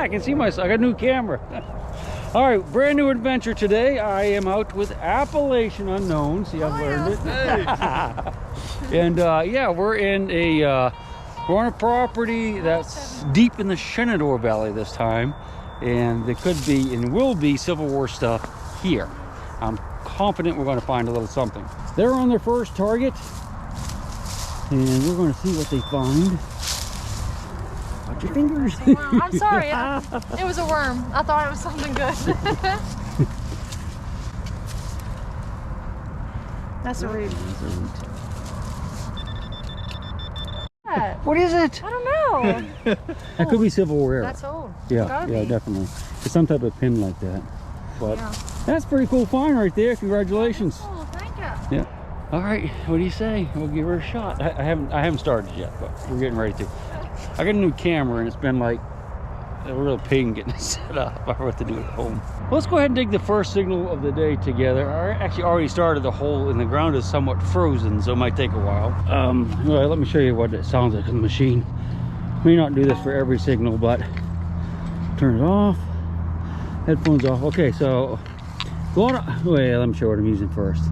I can see myself. I got a new camera. All right, brand new adventure today. I am out with Appalachian Unknown. See, I've learned it. Hey. And yeah, we're on a property that's deep in the Shenandoah Valley this time, and there could be and will be Civil War stuff here. I'm confident we're going to find a little something. They're on their first target, and we're going to see what they find. Watch your fingers. I'm sorry, it was a worm. I thought it was something good. That's a root. What is it? I don't know. That could be Civil War era. That's old. Yeah, yeah, definitely. It's some type of pin like that. But yeah. That's a pretty cool find right there. Congratulations. Oh, thank you. Yeah. All right. What do you say? We'll give her a shot. I haven't started yet, but we're getting ready to. I got a new camera, and it's been like a real pain getting it set up. I don't know what to do at home. Well, let's go ahead and dig the first signal of the day together. I actually already started the hole, and the ground is somewhat frozen, so it might take a while. Well, let me show you what it sounds like on the machine. May not do this for every signal, but turn it off. Headphones off. Okay, so wait, let me show you what I'm using first.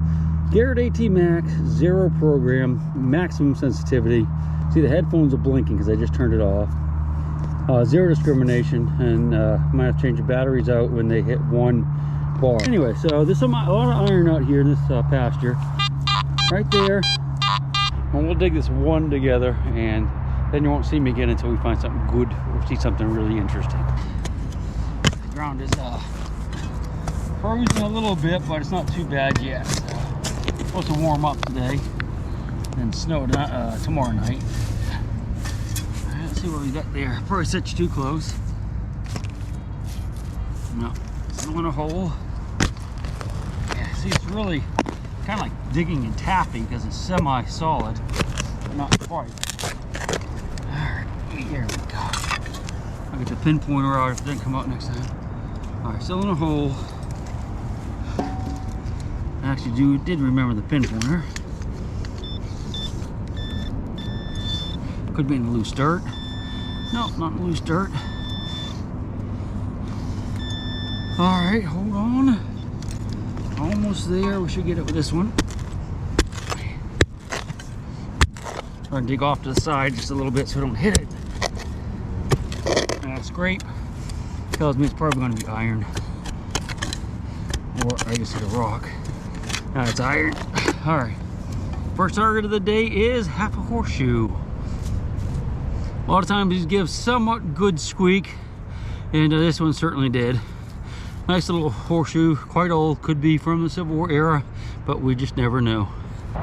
Garrett AT Max 0 program, maximum sensitivity. See, the headphones are blinking because I just turned it off. Zero discrimination, and might have to change the batteries out when they hit 1 bar. Anyway, so there's a lot of iron out here in this pasture, right there. And we'll dig this one together, and then you won't see me again until we find something good or see something really interesting. The ground is frozen a little bit, but it's not too bad yet. It's supposed to warm up today and snow tomorrow night. Let's see what we got there. Probably set you too close. No, still in a hole. Yeah, see, it's really kind of like digging and tapping because it's semi-solid, but not quite. Alright, here we go. I'll get the pinpointer out if it doesn't come out next time. Alright, still in a hole. I actually did remember the pinpointer. Could be in the loose dirt. No, not in the loose dirt. Alright, hold on. Almost there. We should get it with this one. Try and dig off to the side just a little bit so I don't hit it. And that scrape tells me it's probably going to be iron. Or I just hit a rock. Now it's iron. Alright. First target of the day is half a horseshoe. A lot of times these give somewhat good squeak, and this one certainly did. Nice little horseshoe, quite old, could be from the Civil War era, but we just never know.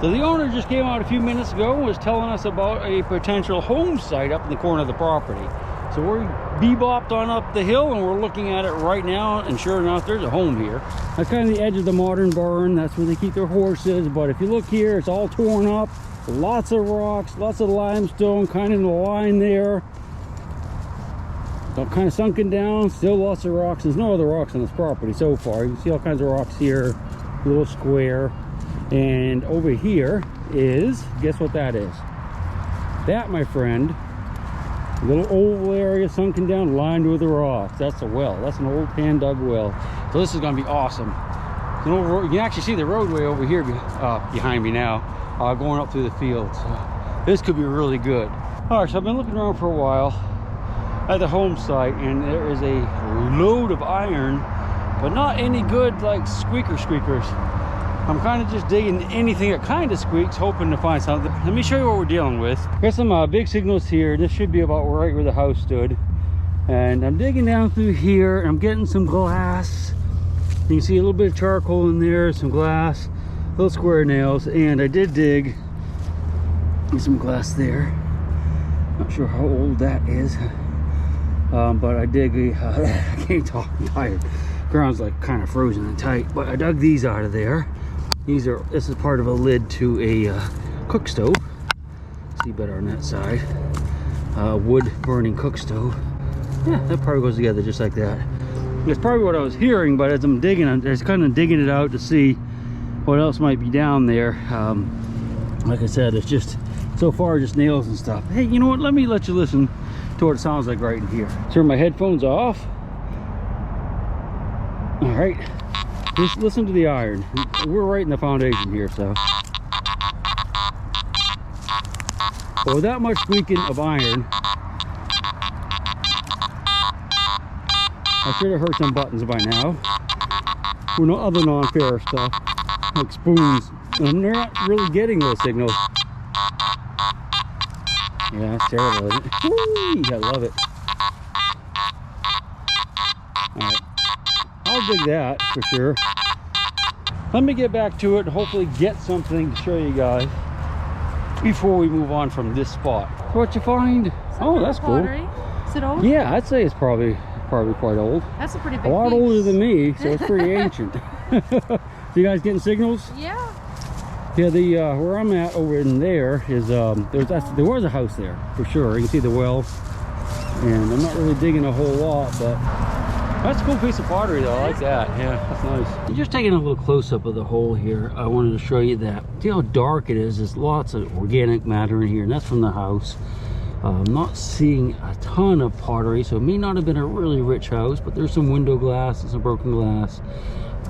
So the owner just came out a few minutes ago and was telling us about a potential home site up in the corner of the property. So we're bebopped on up the hill and we're looking at it right now, and sure enough, there's a home here. That's kind of the edge of the modern barn. That's where they keep their horses, but if you look here, it's all torn up. Lots of rocks, lots of limestone, kind of in the line there. Kind of sunken down, still lots of rocks. There's no other rocks on this property so far. You can see all kinds of rocks here, a little square. And over here is, guess what that is? That, my friend, a little oval area sunken down, lined with the rocks. That's a well. That's an old hand-dug well. So this is going to be awesome. You can actually see the roadway over here behind me now. Going up through the field, so this could be really good. All right, so I've been looking around for a while at the home site, and there is a load of iron, but not any good like squeakers. I'm kind of just digging anything that kind of squeaks, hoping to find something. Let me show you what we're dealing with. Got some big signals here. This should be about right where the house stood, and I'm digging down through here, and I'm getting some glass. You can see a little bit of charcoal in there, some glass, little square nails, and I did dig some glass there. Not sure how old that is, but I dig I can't talk, I'm tired. Ground's like kind of frozen and tight, but I dug these out of there. This is part of a lid to a cook stove. See better on that side. Wood burning cook stove. Yeah, that probably goes together just like that. That's probably what I was hearing, but as I'm digging, I was kind of digging it out to see what else might be down there. Like I said, it's just so far just nails and stuff. Hey, you know what, let me let you listen to what it sounds like right in here. Turn my headphones off. All right, just listen to the iron. We're right in the foundation here, so. But with that much squeaking of iron, I should have heard some buttons by now. With no other non-ferrous stuff, like spoons. And they're not really getting those signals. Yeah, it's terrible, isn't it? Whee! I love it. Alright. I'll dig that for sure. Let me get back to it and hopefully get something to show you guys before we move on from this spot. What you find? Oh, that's cool. Pottery. Is it old? Yeah, I'd say it's probably quite old. That's a pretty big A lot piece. older than me, so it's pretty ancient. You guys getting signals? Yeah. Yeah, the where I'm at over in there is there was a house there for sure. You can see the well, and I'm not really digging a whole lot, but that's a cool piece of pottery though. I like that. Yeah, that's nice. Just taking a little close-up of the hole here, I wanted to show you that. See how dark it is? There's lots of organic matter in here, and that's from the house. I'm not seeing a ton of pottery, so it may not have been a really rich house, but there's some window glass and some broken glass.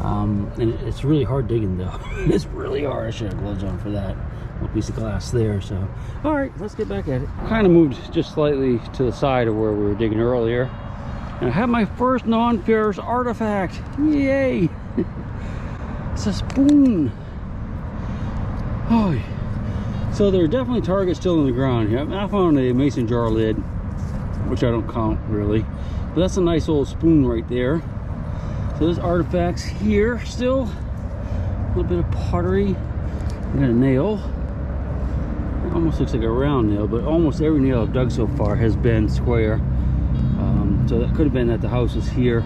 And it's really hard digging though. It's really hard. I should have gloves on for that. Little piece of glass there. So, all right, let's get back at it. Kind of moved just slightly to the side of where we were digging earlier, and I have my first non-ferrous artifact. Yay! It's a spoon. Oh, so there are definitely targets still in the ground here. I found a mason jar lid, which I don't count really, but that's a nice old spoon right there. So there's artifacts here still. A little bit of pottery. I got a nail. It almost looks like a round nail, but almost every nail I've dug so far has been square. So that could have been that the house is here,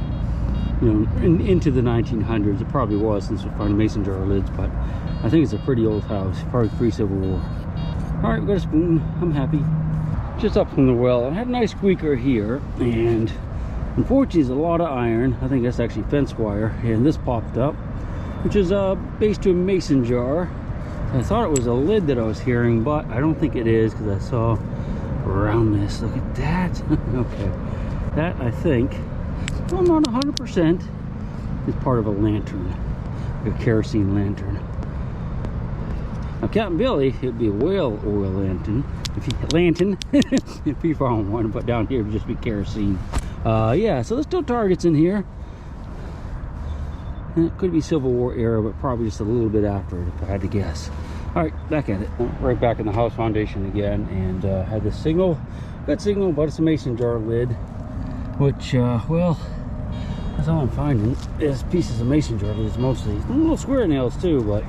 you know, into the 1900s. It probably was, since we found mason jar lids, but I think it's a pretty old house, probably pre-Civil War. All right, we got a spoon. I'm happy. Just up from the well. I had a nice squeaker here, and unfortunately, there's a lot of iron. I think that's actually fence wire, and this popped up, which is based to a mason jar. I thought it was a lid that I was hearing, but I don't think it is, because I saw around this. Look at that. Okay, that I think, well, not 100%, is part of a lantern, like a kerosene lantern. Now, Captain Billy, it'd be a whale oil lantern if he found one, but down here it would just be kerosene. Yeah, so there's still targets in here. And it could be Civil War era, but probably just a little bit after it, if I had to guess. All right, back at it. Right back in the house foundation again, and had this signal. Good signal, but it's a mason jar lid, which, well, that's all I'm finding is pieces of mason jar lids mostly. Little square nails too, but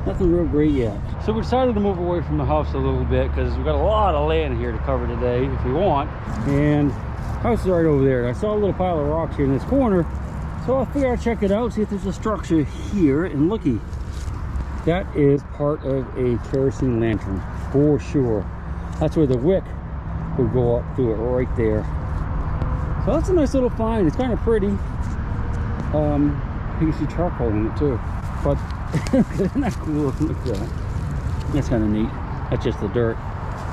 nothing real great yet. So we decided to move away from the house a little bit, because we've got a lot of land here to cover today if we want. And house is right over there. I saw a little pile of rocks here in this corner, so I figured I'd check it out, see if there's a structure here. And looky, that is part of a kerosene lantern for sure. That's where the wick would go up through it right there. So that's a nice little find. It's kind of pretty. You can see charcoal in it too, but isn't that cool? Look at that. That's kind of neat. That's just the dirt.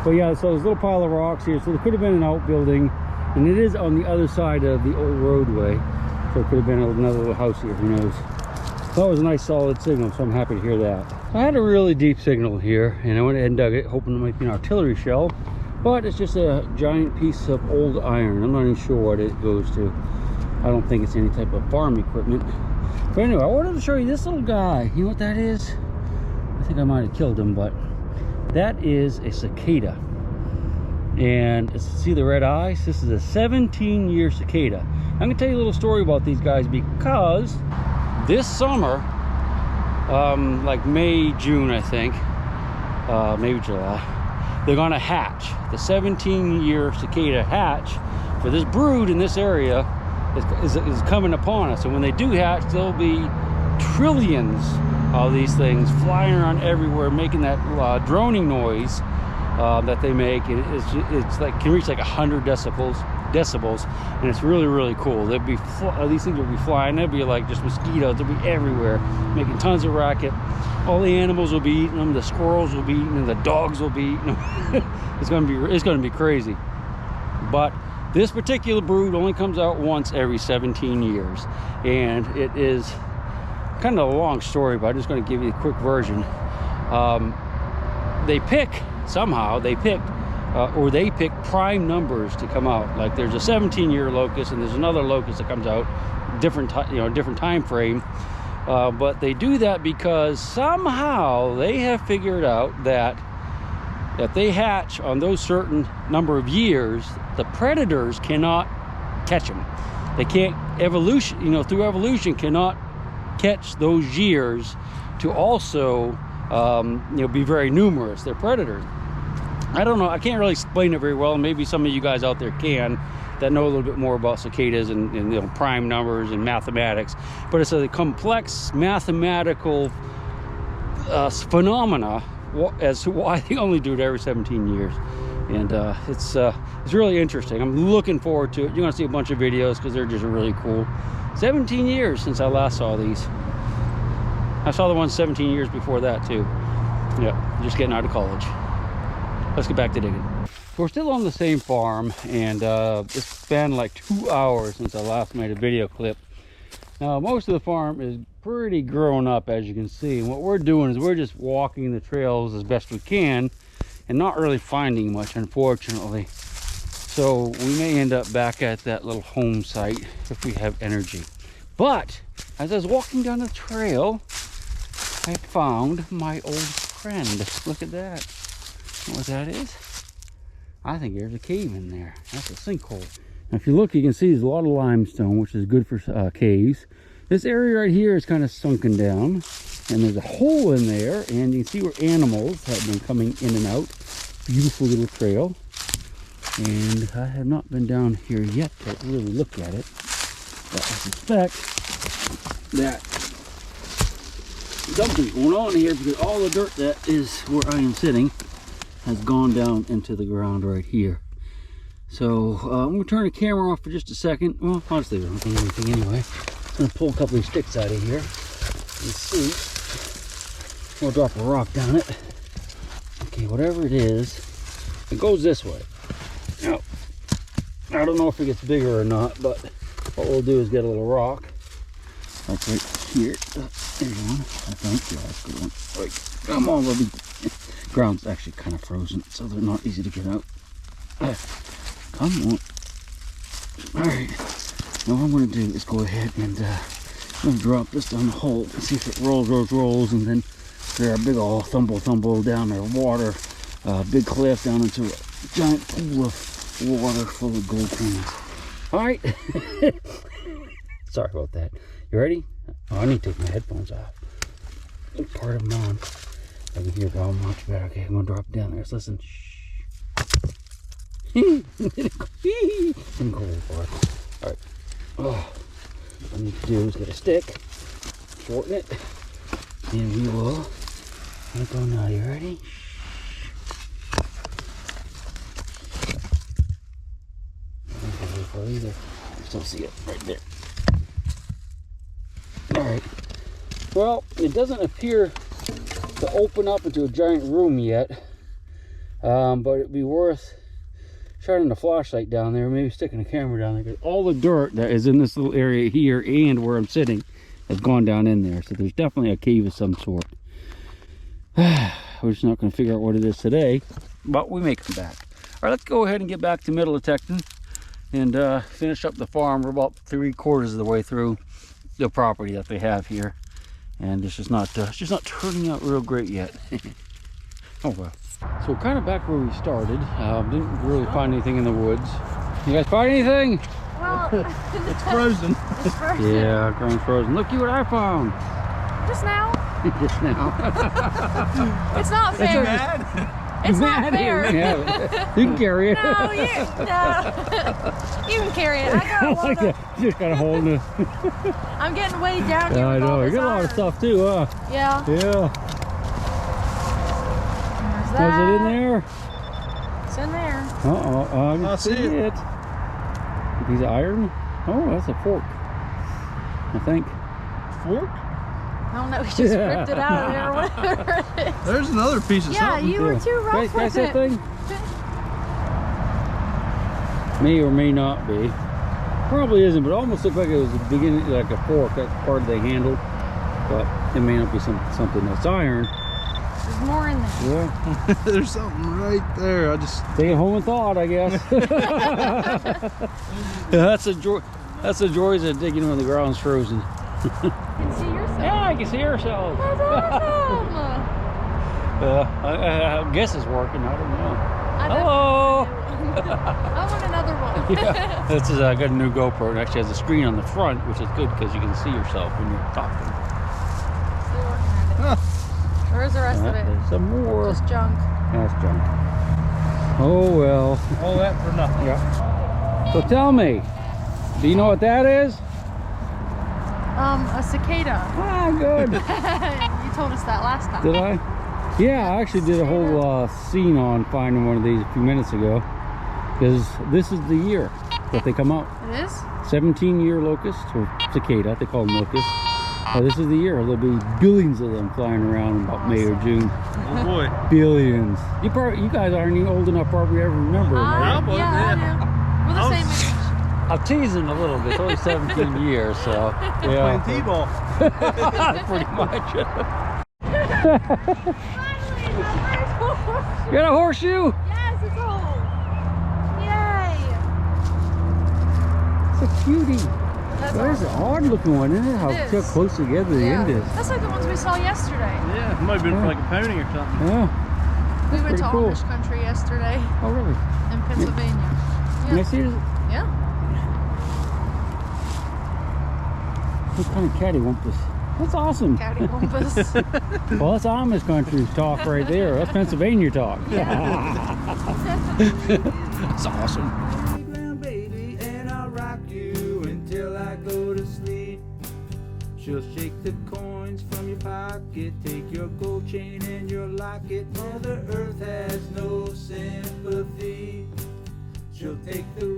But yeah, so there's a little pile of rocks here, so there could have been an outbuilding. And it is on the other side of the old roadway, so it could have been another little house here, who knows. So that was a nice solid signal, so I'm happy to hear that. I had a really deep signal here, and I went ahead and dug it, hoping it might be an artillery shell, but it's just a giant piece of old iron. I'm not even sure what it goes to. I don't think it's any type of farm equipment. But anyway, I wanted to show you this little guy. You know what that is? I think I might have killed him, but that is a cicada. And see the red eyes? This is a 17-year cicada. I'm gonna tell you a little story about these guys, because this summer, like May, June, I think, maybe July, they're gonna hatch. The 17-year cicada hatch for this brood in this area is coming upon us. And when they do hatch, there'll be trillions of these things flying around everywhere, making that droning noise that they make. It's like, can reach like 100 decibels, and it's really cool. They'd be these things would be flying. They'd be like just mosquitoes. They'd be everywhere, making tons of racket. All the animals will be eating them. The squirrels will be eating them. The dogs will be eating them. It's gonna be crazy. But this particular brood only comes out once every 17 years. And it is kind of a long story, but I'm just going to give you a quick version. They pick prime numbers to come out. Like there's a 17-year locust and there's another locust that comes out different time frame. But they do that because somehow they have figured out that if they hatch on those certain number of years, the predators cannot catch them. They can't through evolution cannot catch those years to also be very numerous. They're predators. I don't know, I can't really explain it very well. Maybe some of you guys out there can, that know a little bit more about cicadas and prime numbers and mathematics. But it's a complex mathematical phenomena as to why they only do it every 17 years. And it's really interesting. I'm looking forward to it. You're gonna see a bunch of videos because they're just really cool. 17 years since I last saw these. I saw the ones 17 years before that too. Yeah, just getting out of college. Let's get back to digging. We're still on the same farm, and it's been like 2 hours since I last made a video clip. Now, most of the farm is pretty grown up, as you can see. And what we're doing is we're just walking the trails as best we can and not really finding much, unfortunately. So we may end up back at that little home site if we have energy. But as I was walking down the trail, I found my old friend. Look at that. You know what that is? I think there's a cave in there. That's a sinkhole. Now, if you look, you can see there's a lot of limestone, which is good for caves. This area right here is kind of sunken down, and there's a hole in there, and you can see where animals have been coming in and out. Beautiful little trail. And I have not been down here yet to really look at it, but I suspect that something's going on here because all the dirt that is where I am sitting has gone down into the ground right here. So I'm going to turn the camera off for just a second. Well, honestly, I don't think anything anyway. I'm going to pull a couple of sticks out of here and see. We'll drop a rock down it. Okay, whatever it is, it goes this way. Now, I don't know if it gets bigger or not, but what we'll do is get a little rock. Like right here. There's one, I think. Yeah, that's a good one. Right. Come on, baby. Ground's actually kind of frozen, so they're not easy to get out. Come on. Alright. Now what I'm going to do is go ahead and I'm going to drop this down the hole and see if it rolls, and then there a big old thumble down there, water, big cliff down into a giant pool of water full of gold coins. Alright. Sorry about that. You ready? Oh, I need to take my headphones off. Part of them on. I can hear it all much better. Okay, I'm gonna drop it down there. Let's listen. Alright. Oh, what I need to do is get a stick, shorten it, and we will go now. You ready? You still see it right there. Alright. Well, it doesn't appear to open up into a giant room yet, but it'd be worth shining a flashlight down there, maybe sticking a camera down there, because all the dirt that is in this little area here and where I'm sitting has gone down in there. So there's definitely a cave of some sort. We're just not going to figure out what it is today, but we may come back. All right, let's go ahead and get back to middle detecting and finish up the farm. We're about 3/4 of the way through the property that they have here, and it's just not turning out real great yet. Oh well. So we're kind of back where we started. Didn't really find anything in the woods. You guys find anything? Well, it's frozen. It's frozen. Yeah, ground's frozen. Look what I found. Just now. Just now. It's not fair. It's not fair. You can carry it. No, you can carry it. I got a lot of. You just gotta hold it. I'm getting way down here. Yeah, I with all know. You this got a lot of iron. stuff too, huh? Yeah. Yeah. There's Was it in that. there? It's in there. I can see it. A piece of iron? Oh, that's a fork. I think. Fork? I don't know. He just ripped it out of there or whatever it is. There's another piece of Yeah, something. you were too rough Can I with see that it. thing? May or may not be. Probably isn't, but it almost looked like it was the beginning, like a fork. That part they handled, but it may not be something that's iron. There's more in there. Yeah, There's something right there. I just take it home and thought, I guess. That's the joy. That's the joys of digging when the ground's frozen. You can see yourself. Yeah, I can see ourselves. That's awesome. I guess it's working. I don't know. I don't Hello. I want another one. Yeah, this is I got a new GoPro. It actually has a screen on the front, which is good because you can see yourself when you're talking. Still working at it. Where's the rest of it? There's some more. Just junk. That's junk. Oh well. all that for nothing. Yeah. So tell me, do you know what that is? A cicada. Ah, good. You told us that last time. Did I? Yeah, I actually did a whole scene on finding one of these a few minutes ago, because this is the year that they come out. It is? 17-year locust, or cicada, they call them locusts. This is the year. There'll be billions of them flying around in about May or June. Oh boy. Billions. You guys aren't even old enough probably to ever remember them, right? Yeah, I do. We're the same age. I'm teasing a little bit. It's only 17 years, so yeah. Playing T-ball. Pretty much. Finally, You got a horseshoe? yes, it's old. Yay. It's a cutie. That's There's an awesome. odd looking one, isn't it? How It is. close together the end is. That's like the ones we saw yesterday. Yeah, it might have been for like a pony or something. Yeah. We went pretty to cool. Amish country yesterday Oh, really? in Pennsylvania. Can I see this? Yeah. What kind of cattywampus? That's awesome. Cattywampus. Well, that's Amish country talk right there. That's Pennsylvania talk. That's awesome. Playground, baby, and I'll rock you until I go to sleep. She'll shake the coins from your pocket, take your gold chain and your locket. Mother Earth has no sympathy. She'll take the